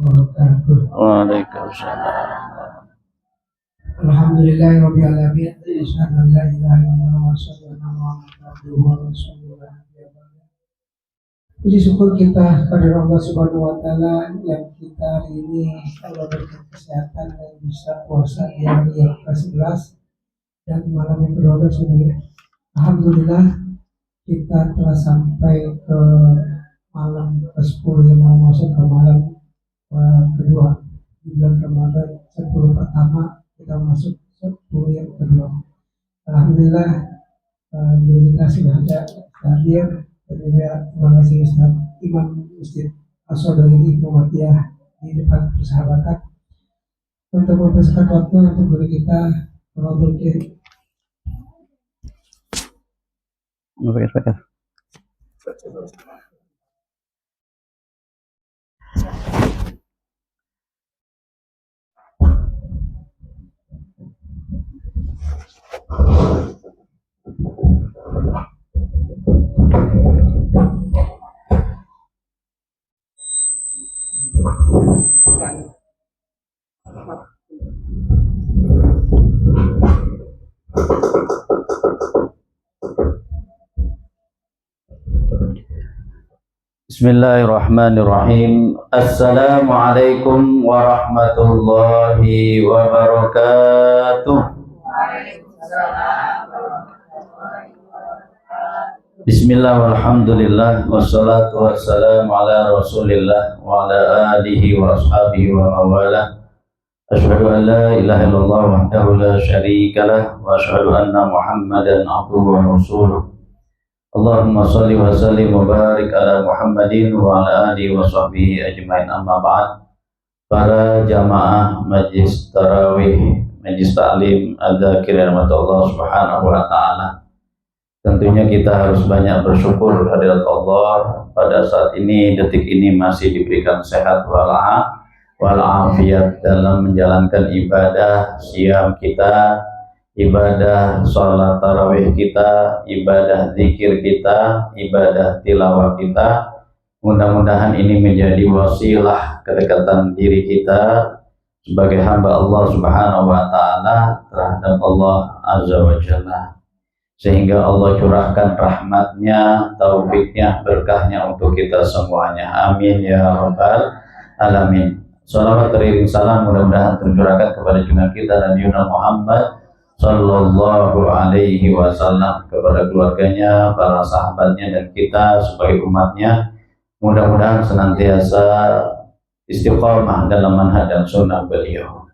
wabarakatuh. Waalaikumsalam. Alhamdulillahirabbil alamin. Asyhadu an la ilaha illallah wa asyhadu anna Muhammadan abduhu wa rasuluh. Puji syukur kita kepada Allah Subhanahu wa taala yang kita hari ini Allah berikan kesehatan dan bisa puasa di hari yang ke-11 dan malam yang ke-12 sebenarnya. Alhamdulillah kita telah sampai ke malam ke-10 yang mau masuk ke malam kedua di bulan Ramadan 10 pertama kita masuk 10 yang kedua. Alhamdulillah kita sudah ada hadir. Terima kasih Ustaz Imam Masjid As-Sodori Muhammadiyah di depan persahabatan untuk mempersingkat waktu untuk guru kita Fadhil Kiai. Bismillahirrahmanirrahim. Assalamualaikum warahmatullahi wabarakatuh. Bismillah walhamdulillah wassalatu wassalamu ala rasulillah wa ala alihi wa ashabihi wa mawalah. Asyhadu an la ilaha illallah wahdahu la syarikalah wa asyhadu anna Muhammadan abduhu wa rasuluh. Allahumma shalli wa sallim wa barik ala Muhammadin wa ala alihi wa sahbihi ajmain, amma ba'd. Para jamaah majlis tarawih, majlis ta'lim adzakir rahmatullah subhanahu wa ta'ala, tentunya kita harus banyak bersyukur kehadirat Allah pada saat ini, detik ini masih diberikan sehat walafiat dalam menjalankan ibadah siam kita, ibadah sholat tarawih kita, ibadah zikir kita, ibadah tilawah kita. Mudah-mudahan ini menjadi wasilah kedekatan diri kita sebagai hamba Allah Subhanahu wa ta'ala terhadap Allah Azza wa Jalla, sehingga Allah curahkan rahmatnya, taufiknya, berkahnya untuk kita semuanya. Amin ya rabbal alamin. Salawat teriring salam mudah-mudahan tercurahkan kepada junjungan kita Nabi Muhammad Sallallahu alaihi wasallam, kepada keluarganya, para sahabatnya, dan kita sebagai umatnya. Mudah-mudahan senantiasa istiqomah dalam manhaj dan sunnah beliau.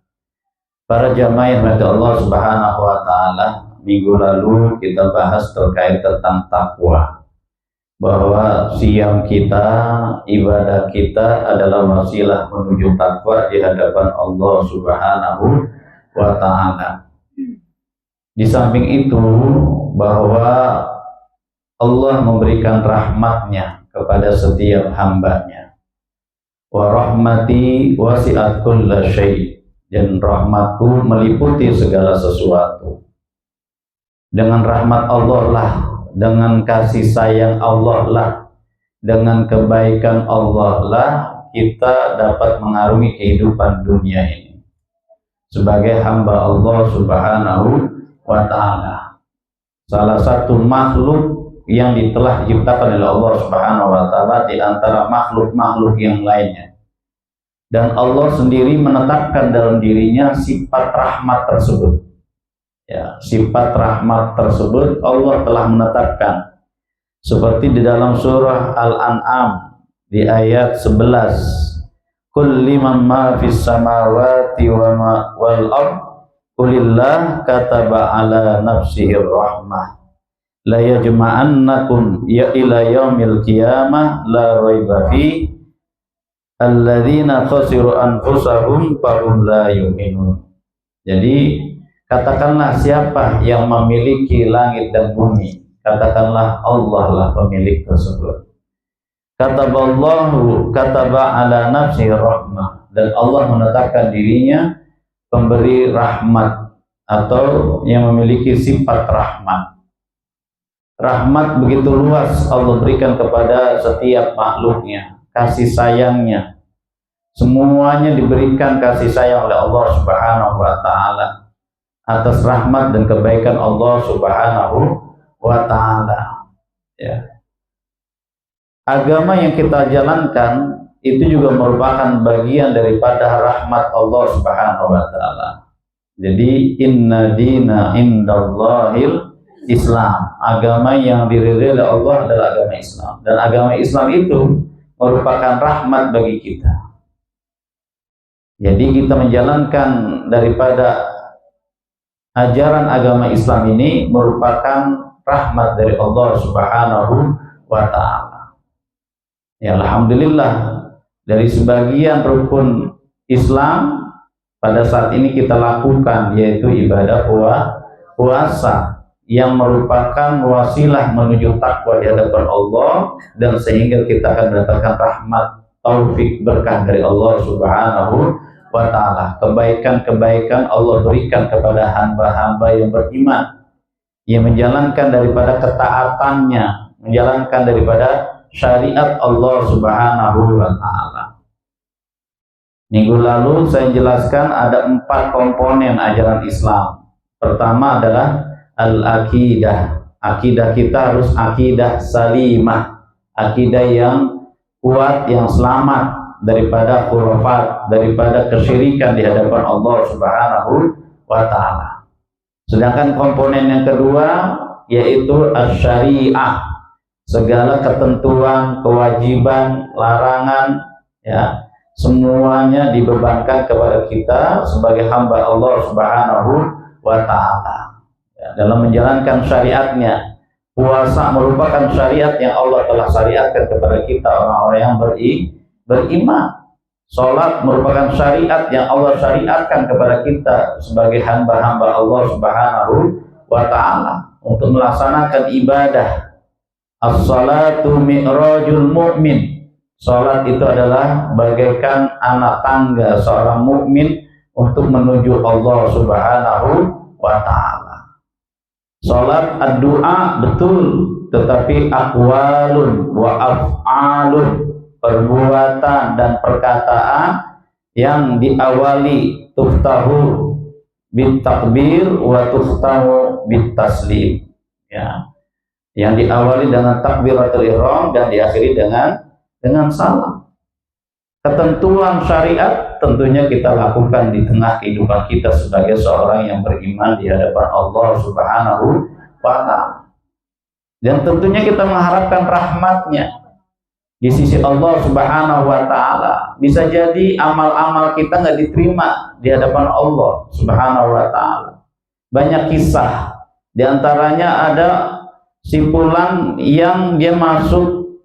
Para jamaah yang dirahmati Allah Subhanahu wa ta'ala, minggu lalu kita bahas terkait tentang takwa, bahwa siam kita, ibadah kita adalah wasilah menuju takwa di hadapan Allah Subhanahu wa ta'ala. Di samping itu, bahwa Allah memberikan rahmatnya kepada setiap hambanya. Wa rahmati wasi'at kulla syai', dan rahmatku meliputi segala sesuatu. Dengan rahmat Allah lah, dengan kasih sayang Allah lah, dengan kebaikan Allah lah, kita dapat mengarungi kehidupan dunia ini sebagai hamba Allah Subhanahu wa ta'ala. Salah satu makhluk yang telah diciptakan oleh Allah Subhanahu wa ta'ala di antara makhluk-makhluk yang lainnya, dan Allah sendiri menetapkan dalam dirinya sifat rahmat tersebut. Ya, sifat rahmat tersebut Allah telah menetapkan, seperti di dalam surah Al-An'am di ayat 11, Qul liman ma fis samawati wal ard Qulillah kataba ala nafsihir rahmah la yajma'annakum ya ila yaumil qiyamah la raiba fi alladzina khasiru anfusahum fahum la yu'minun. Jadi katakanlah, siapa yang memiliki langit dan bumi? Katakanlah Allah lah pemilik tersebut. Kataballahu kataba ala nafsihir rahmah, dan Allah menetapkan dirinya pemberi rahmat atau yang memiliki sifat rahmat. Rahmat begitu luas Allah berikan kepada setiap makhluknya, kasih sayangnya, semuanya diberikan kasih sayang oleh Allah Subhanahu wa taala atas rahmat dan kebaikan Allah Subhanahu wa taala. Ya. Agama yang kita jalankan itu juga merupakan bagian daripada rahmat Allah Subhanahu wa taala. Jadi inna dina indallahil Islam. Agama yang diridhai oleh Allah adalah agama Islam, dan agama Islam itu merupakan rahmat bagi kita. Jadi kita menjalankan daripada ajaran agama Islam ini merupakan rahmat dari Allah Subhanahu wa taala. Ya, alhamdulillah, dari sebagian rukun Islam pada saat ini kita lakukan, yaitu ibadah puasa yang merupakan wasilah menuju takwa di hadapan Allah, dan sehingga kita akan mendapatkan rahmat, taufik, berkah dari Allah Subhanahu wa ta'ala. Kebaikan-kebaikan Allah berikan kepada hamba-hamba yang beriman, yang menjalankan daripada ketaatannya, menjalankan daripada syariat Allah Subhanahu wa ta'ala. Minggu lalu saya jelaskan ada 4 komponen ajaran Islam. Pertama adalah al-aqidah. Akidah kita harus akidah salimah, akidah yang kuat, yang selamat daripada khurafat, daripada kesyirikan di hadapan Allah Subhanahu wa ta'ala. Sedangkan komponen yang kedua yaitu asy-syariah, segala ketentuan, kewajiban, larangan, ya, semuanya dibebankan kepada kita sebagai hamba Allah Subhanahu wa ta'ala. Ya, dalam menjalankan syariatnya, puasa merupakan syariat yang Allah telah syariatkan kepada kita orang-orang yang beriman. Salat merupakan syariat yang Allah syariatkan kepada kita sebagai hamba-hamba Allah Subhanahu wa ta'ala untuk melaksanakan ibadah. As-salatu mi'rajul mu'min. Salat itu adalah bagaikan anak tangga seorang mukmin untuk menuju Allah Subhanahu wa ta'ala. Salat ad-du'a betul, tetapi aqwalun wa af'alun, perbuatan dan perkataan yang diawali tuftahu bit takbir wa tuftahu bit taslim, ya, yang diawali dengan takbiratul ihram dan diakhiri dengan salam. Ketentuan syariat tentunya kita lakukan di tengah kehidupan kita sebagai seorang yang beriman di hadapan Allah Subhanahu wa ta'ala. Dan tentunya kita mengharapkan rahmatnya di sisi Allah Subhanahu wa ta'ala. Bisa jadi amal-amal kita nggak diterima di hadapan Allah Subhanahu wa ta'ala. Banyak kisah, di antaranya ada si fulan yang dia masuk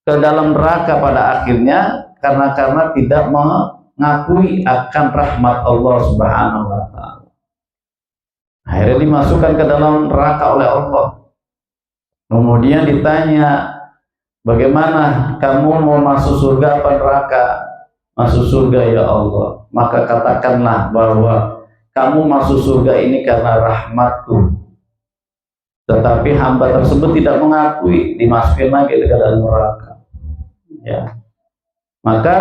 ke dalam neraka pada akhirnya karena tidak mengakui akan rahmat Allah Subhanahu wa ta'ala. Akhirnya dimasukkan ke dalam neraka oleh Allah. Kemudian ditanya, bagaimana kamu mau masuk surga apa neraka? Masuk surga ya Allah. Maka katakanlah bahwa kamu masuk surga ini karena rahmatku. Tetapi hamba tersebut tidak mengakui, dimasukin lagi ke dalam neraka. Ya. Maka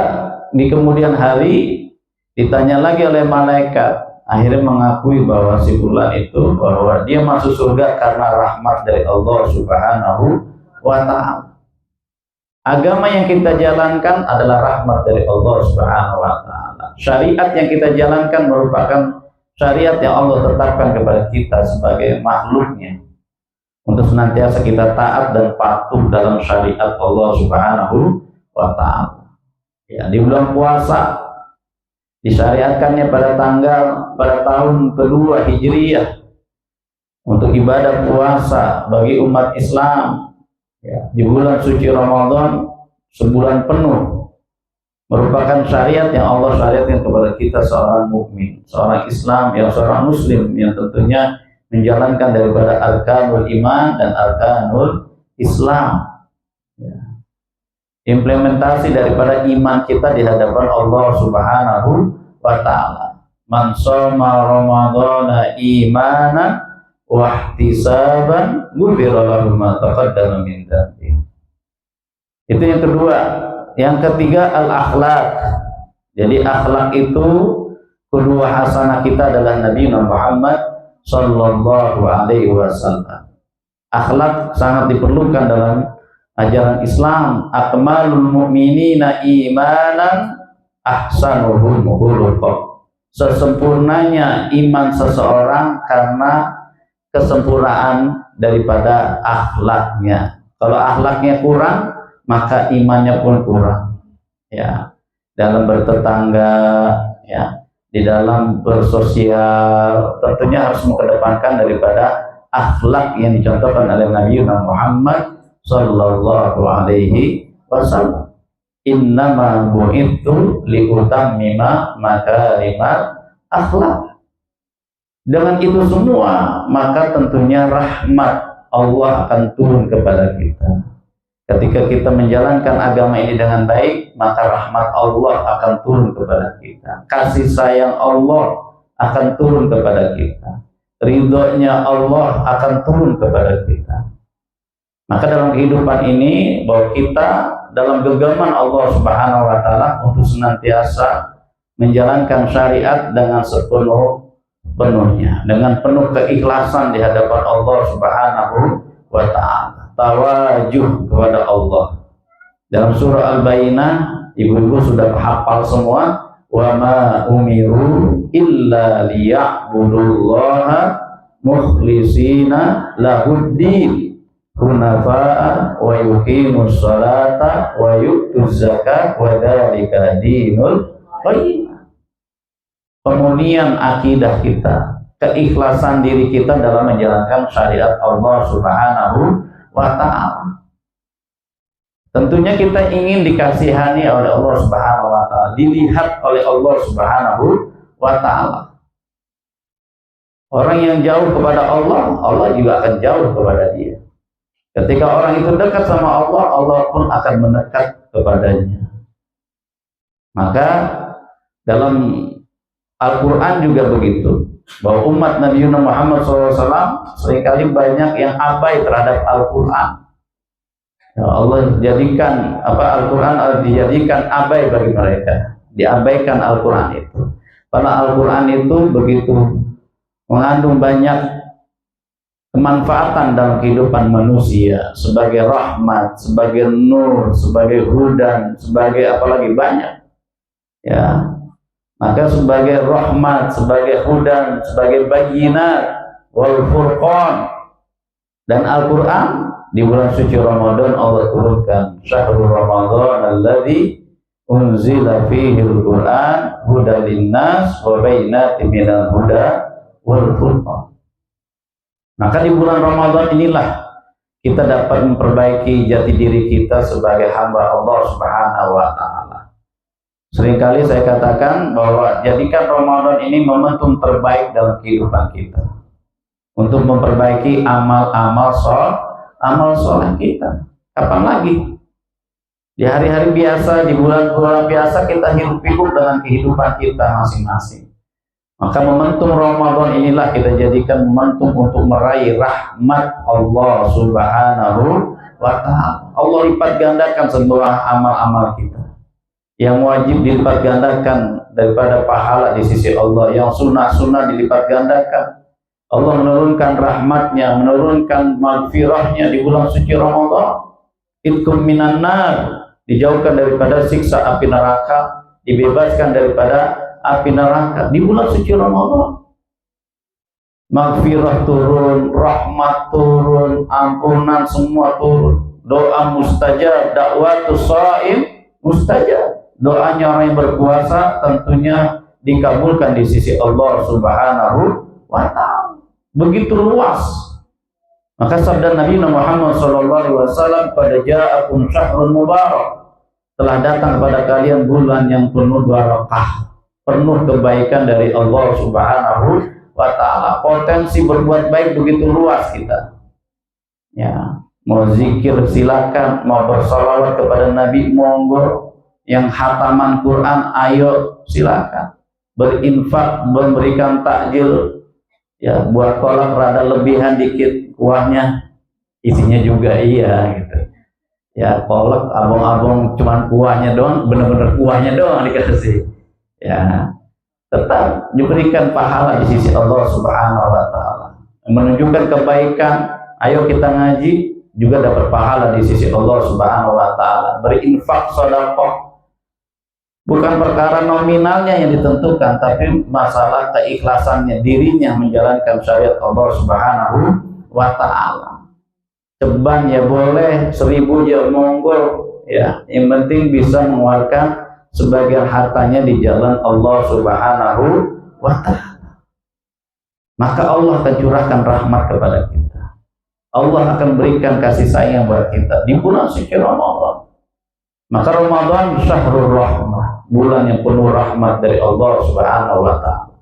di kemudian hari ditanya lagi oleh malaikat, akhirnya mengakui bahwa si fulan itu bahwa dia masuk surga karena rahmat dari Allah Subhanahu wa ta'ala. Agama yang kita jalankan adalah rahmat dari Allah Subhanahu wa ta'ala. Syariat yang kita jalankan merupakan syariat yang Allah tetapkan kepada kita sebagai makhluknya, untuk senantiasa kita taat dan patuh dalam syariat Allah Subhanahu wa ta'ala. Ya, di bulan puasa disyariatkannya pada tahun kedua Hijriyah untuk ibadah puasa bagi umat Islam. Ya, di bulan suci Ramadan sebulan penuh merupakan syariat yang Allah syariatkan kepada kita seorang mukmin, seorang Islam, yang seorang Muslim yang tentunya menjalankan daripada arkanul iman dan arkanul Islam. Ya. Implementasi daripada iman kita di hadapan Allah Subhanahu wa ta'ala. Man shoma ramadhana imanan wa ihtisaban ghufira lahu ma taqaddama min dhanbi. Itu yang kedua. Yang ketiga al-akhlak. Jadi akhlak itu kedua hasanah kita adalah Nabi Muhammad sallallahu alaihi wasallam. Akhlak sangat diperlukan dalam ajaran Islam. Akmalul mu'minina imanan ahsanuhum khuluqa. Sesempurnanya iman seseorang karena kesempurnaan daripada akhlaknya. Kalau akhlaknya kurang, maka imannya pun kurang. Ya, dalam bertetangga, ya, di dalam bersosial, tentunya harus mengedepankan daripada akhlak yang dicontohkan oleh Nabi Muhammad sallallahu alaihi wasallam. Innama bu'ithu liutammima makarimal akhlak. Dengan itu semua, maka tentunya rahmat Allah akan turun kepada kita. Ketika kita menjalankan agama ini dengan baik, maka rahmat Allah akan turun kepada kita. Kasih sayang Allah akan turun kepada kita. Ridhonya Allah akan turun kepada kita. Maka dalam kehidupan ini, bahwa kita dalam genggaman Allah Subhanahu wa Ta'ala untuk senantiasa menjalankan syariat dengan sepenuhnya, dengan penuh keikhlasan di hadapan Allah Subhanahu wa Ta'ala, tawajuh kepada Allah. Dalam surah Al-Bayyinah, ibu-ibu sudah hafal semua, wa ma umiru illa liya'budullaha mukhlisina lahuddin hunafa'a wa yuqimus salata wa yu'tuz zakata wa dzalika dinul qayyim. Pemulihan akidah kita, keikhlasan diri kita dalam menjalankan syariat Allah Subhanahu wa Ta'ala. Tentunya kita ingin dikasihani oleh Allah Subhanahu wa Ta'ala, dilihat oleh Allah Subhanahu wa Ta'ala. Orang yang jauh kepada Allah, Allah juga akan jauh kepada dia. Ketika orang itu dekat sama Allah, Allah pun akan mendekat kepadanya. Maka dalam Al-Quran juga begitu, bahwa umat Nabi Muhammad SAW seringkali banyak yang abai terhadap Al-Quran. Ya, Allah jadikan Al-Quran dijadikan abai bagi mereka, diabaikan Al-Quran itu. Karena Al-Quran itu begitu mengandung banyak kemanfaatan dalam kehidupan manusia, sebagai rahmat, sebagai nur, sebagai hudan, sebagai apalagi banyak. Ya. Maka sebagai rahmat, sebagai hudan, sebagai bayyinat wal furqan. Dan Al-Quran di bulan suci Ramadan Allah turunkan syahrul Ramadan alladzi unzila fihi al-Quran hudan linnas wa bayyinatin minal huda wal furqan. Maka di bulan Ramadan inilah kita dapat memperbaiki jati diri kita sebagai hamba Allah Subhanahu wa Ta'ala. Seringkali saya katakan bahwa jadikan Ramadan ini momentum terbaik dalam kehidupan kita untuk memperbaiki amal soleh kita. Kapan lagi? Di hari-hari biasa, di bulan-bulan biasa kita hidup-pikuk dengan kehidupan kita masing-masing. Maka momentum Ramadan inilah kita jadikan momentum untuk meraih rahmat Allah Subhanahu wa Ta'ala. Allah lipat gandakan semua amal-amal kita. Yang wajib dilipat gandakan daripada pahala di sisi Allah, yang sunnah-sunnah dilipat gandakan. Allah menurunkan rahmatnya, menurunkan maghfirahnya di bulan suci Ramadan. Itkum minan nar, dijauhkan daripada siksa api neraka, dibebaskan daripada api neraka di bulan suci Ramadan. Maghfirah turun, rahmat turun, ampunan semua turun. Doa mustajab, dakwatus shaim mustajab. Doanya orang yang berpuasa tentunya dikabulkan di sisi Allah Subhanahu wa Ta'ala. Begitu luas. Maka sabda Nabi Muhammad SAW, pada ja'akum syahrun mubarak, telah datang kepada kalian bulan yang penuh barakah, penuh kebaikan dari Allah Subhanahu wa Ta'ala. Potensi berbuat baik begitu luas kita. Ya, mau zikir silakan, mau bersalawat kepada Nabi monggo. Yang khataman Quran, ayo silakan. Berinfak, memberikan takjil, ya buat kolak rada lebihan dikit kuahnya, isinya juga iya gitu. Ya kolak abang-abang cuman kuahnya doang, bener-bener kuahnya doang dikasih. ya tetap diberikan pahala di sisi Allah Subhanahu wa taala. Menunjukkan kebaikan, ayo kita ngaji juga dapat pahala di sisi Allah Subhanahu wa taala. Berinfak sedekah bukan perkara nominalnya yang ditentukan, tapi masalah keikhlasannya, dirinya menjalankan syariat Allah Subhanahu wa taala. Ceban ya boleh, 1000 ya monggo, ya. Yang penting bisa mengeluarkan sebagian hartanya di jalan Allah Subhanahu wa taala. Maka Allah akan curahkan rahmat kepada kita. Allah akan berikan kasih sayang buat kita di bulan suci Ramadan. Maka Ramadan syahrul rahmah, bulan yang penuh rahmat dari Allah Subhanahu wa taala.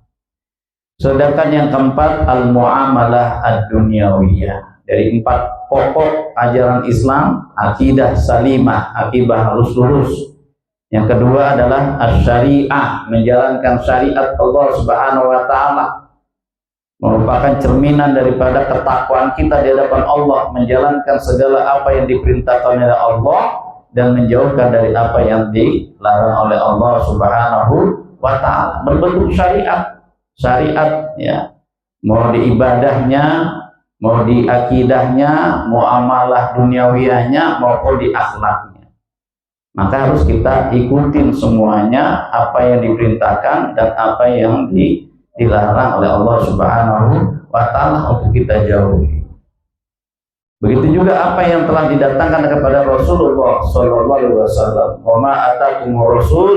Sedangkan yang keempat, al-muamalah ad-dunyawiyah. Dari 4 pokok ajaran Islam, akidah salimah, akidah harus lurus. Yang kedua adalah asy-syariah, menjalankan syariat Allah Subhanahu wa taala. Merupakan cerminan daripada ketakwaan kita di hadapan Allah, menjalankan segala apa yang diperintahkan oleh Allah dan menjauhkan dari apa yang dilarang oleh Allah Subhanahu wa taala. Berbentuk syariat, ya. Mau di ibadahnya, mau di akidahnya, mau amalah duniawiyahnya maupun di akhlaknya. Maka harus kita ikutin semuanya, apa yang diperintahkan dan apa yang dilarang oleh Allah Subhanahu wa taala untuk kita jauhi. Begitu juga apa yang telah didatangkan kepada Rasulullah sallallahu alaihi wasallam. Wa ma atakumur rasul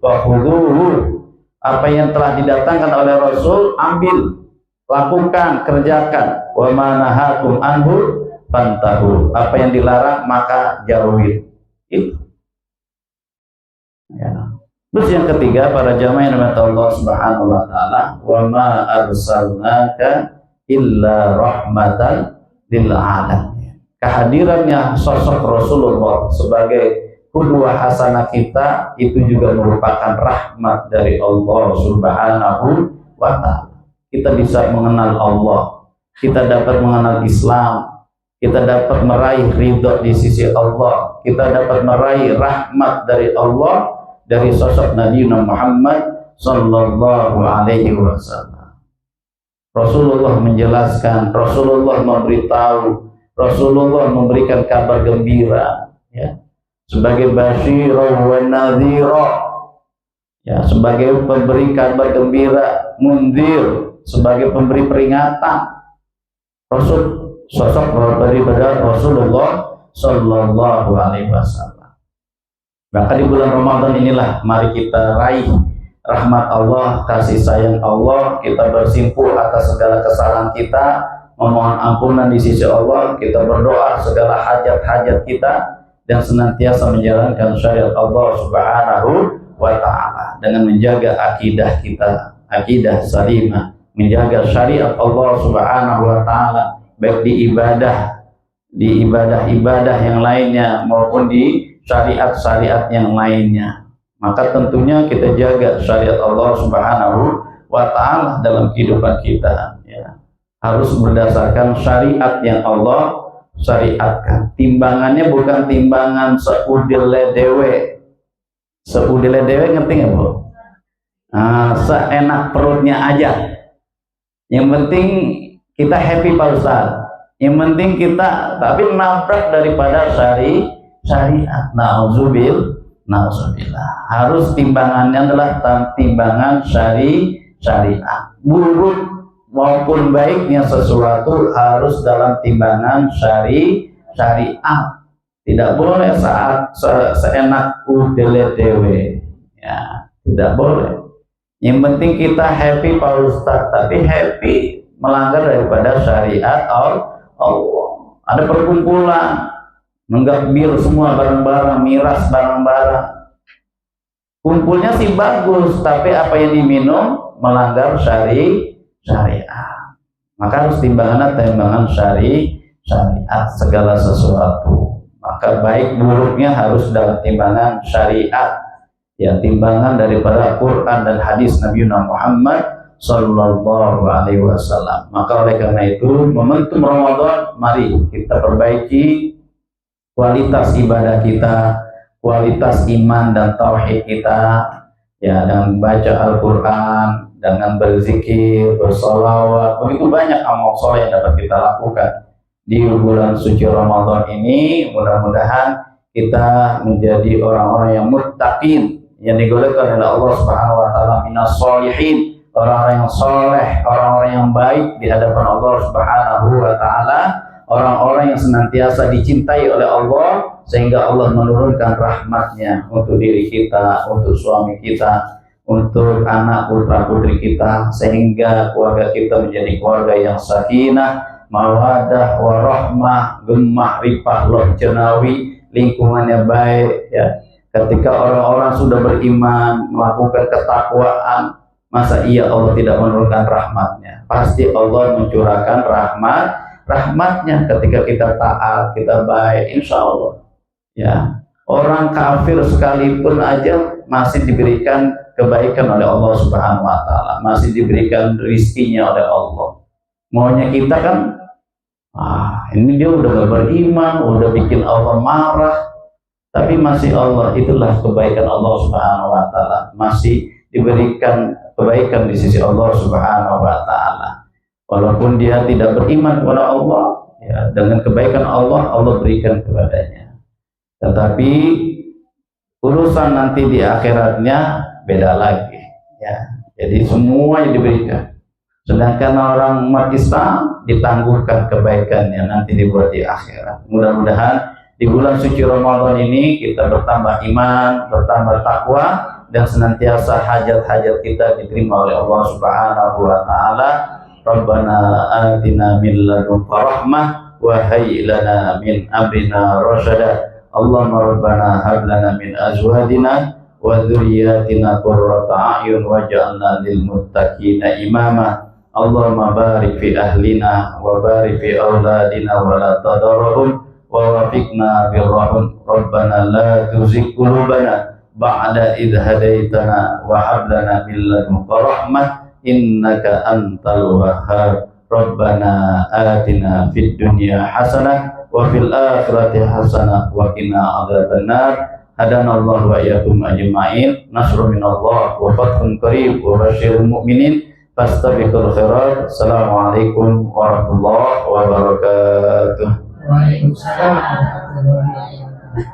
fakhudhuhu. Apa yang telah didatangkan oleh Rasul, ambil, lakukan, kerjakan. Wa ma nahakum anhu fantahu. Apa yang dilarang maka jauhi. Itu. Ya. Terus yang ketiga, para jamaah yang dirahmati Allah Subhanahu wa taala, wa ma arsalnaka illa rahmatan lil alamin. Kehadirannya sosok Rasulullah sebagai qudwah hasanah kita itu juga merupakan rahmat dari Allah Subhanahu wa taala. Kita bisa mengenal Allah, kita dapat mengenal Islam, kita dapat meraih ridho di sisi Allah, kita dapat meraih rahmat dari Allah dari sosok Nabi Muhammad sallallahu alaihi wasallam. Rasulullah menjelaskan, Rasulullah memberitahu, Rasulullah memberikan kabar gembira, ya, sebagai basyirah wa nadhira, ya, sebagai pemberi kabar gembira, munzir, sebagai pemberi peringatan. Sosok daripada Rasulullah sallallahu alaihi wasallam. Maka di bulan Ramadan inilah mari kita raih rahmat Allah, kasih sayang Allah, kita bersimpuh atas segala kesalahan kita, memohon ampunan di sisi Allah, kita berdoa segala hajat-hajat kita dan senantiasa menjalankan syariat Allah Subhanahu wa taala dengan menjaga akidah kita, akidah salimah, menjaga syariat Allah Subhanahu wa taala baik di ibadah-ibadah yang lainnya maupun di syariat-syariat yang lainnya. Maka tentunya kita jaga syariat Allah Subhanahu wa taala dalam kehidupan kita, ya. Harus berdasarkan syariat yang Allah syariatkan. Timbangannya bukan timbangan seudile dewe. Seudile dewe ngerti nggak, Bu? Nah, seenak perutnya aja. Yang penting kita happy Pak Ustaz. Yang penting kita tapi nabrak daripada syariat. Nauzubillah. Harus timbangannya adalah timbangan syariat. Buruk maupun baiknya sesuatu harus dalam timbangan syariat. Tidak boleh saat seenak udele dewe, ya, tidak boleh. Yang penting kita happy Pak Ustaz, tapi happy melanggar daripada syariat Allah. Ada perkumpulan nenggak bir semua barang-barang, miras barang-barang. Kumpulnya sih bagus, tapi apa yang diminum melanggar syariat. Maka harus timbangan syariat segala sesuatu. Maka baik buruknya harus dalam timbangan syariat, ya, timbangan daripada Quran dan hadis Nabi Muhammad sallallahu alaihi wasallam. Maka oleh karena itu momentum Ramadan, mari kita perbaiki kualitas ibadah kita, kualitas iman dan tauhid kita, ya, dengan baca Al-Quran, dengan berzikir, bersolawat, begitu banyak amal soleh yang dapat kita lakukan di bulan suci Ramadan ini. Mudah-mudahan kita menjadi orang-orang yang muttaqin, yang digolongkan oleh Allah Subhanahu wa taala minas sholihin, orang-orang yang soleh, orang-orang yang baik di hadapan Allah Subhanahu wa taala, orang-orang yang senantiasa dicintai oleh Allah, sehingga Allah menurunkan rahmatnya untuk diri kita, untuk suami kita, untuk anak putra putri kita, sehingga keluarga kita menjadi keluarga yang sakinah, mawadah, warahmah, gemah, ripah, loh jenawi, lingkungannya baik, ya. Ketika orang-orang sudah beriman, melakukan ketakwaan, masa iya Allah tidak menurunkan rahmatnya? Pasti Allah mencurahkan rahmatnya ketika kita taat, kita baik, insya Allah. Ya, orang kafir sekalipun aja masih diberikan kebaikan oleh Allah Subhanahu wa taala, masih diberikan rizkinya oleh Allah. Maunya kita kan, ini dia udah gak beriman, udah bikin Allah marah, tapi masih Allah, itulah kebaikan Allah Subhanahu wa taala, masih diberikan kebaikan di sisi Allah Subhanahu wa taala. Walaupun dia tidak beriman kepada Allah, ya, dengan kebaikan Allah, Allah berikan kepadanya. Tetapi urusan nanti di akhiratnya beda lagi, ya. Jadi semua yang diberikan. Sedangkan orang umat Islam ditangguhkan kebaikannya nanti dibuat di akhirat. Mudah-mudahan di bulan suci Ramadan ini kita bertambah iman, bertambah takwa, dan senantiasa hajat-hajat kita diterima oleh Allah Subhanahu wa taala. Rabbana atina min ladunka rahmah wa hayyi lana min amrina rasyada. Allahumma rabbana hab lana min azwajina wa dzurriyyatina qurrata a'yun waj'alna lil muttaqina imama. Allahumma barik fi ahlina wa barik fi auladina wa la tadarruhum wa wafiqna birrahum. Rabbana la tuzigh qulubana ba'da idh hadaitana wa hab lana min ladunka rahmah innaka antal wahhab. Rabbana atina fid dunya hasanah wa fil akhirati hasanah wa qina adzabannar. Hadanallahu wa iyyakum ajma'in. Nasrun minallah wa fathun qarib wa basyiril mu'minin. Fastabiqul khairat. Assalamualaikum warahmatullahi wabarakatuh. Waalaikumsalam warahmatullahi wabarakatuh.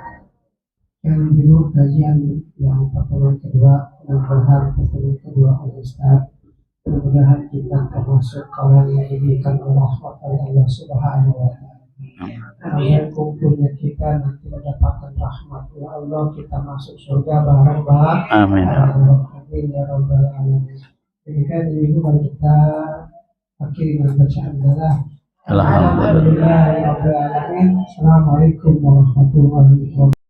Yang dulu kajian yang pertemuan kedua, mudah-mudahan pertemuan kedua Ustaz, mudah-mudahan kita termasuk orang yang diberikan Allah Subhanahu wa taala. Agar kumpulnya kita nanti mendapatkan rahmat ya Allah, kita masuk surga bareng-bareng. Amin. Amin ya rabbal alamin. Demikian ibu kita akhiri dengan bacaan adalah Alhamdulillah ya rabbil alamin. Assalamualaikum warahmatullahi wabarakatuh.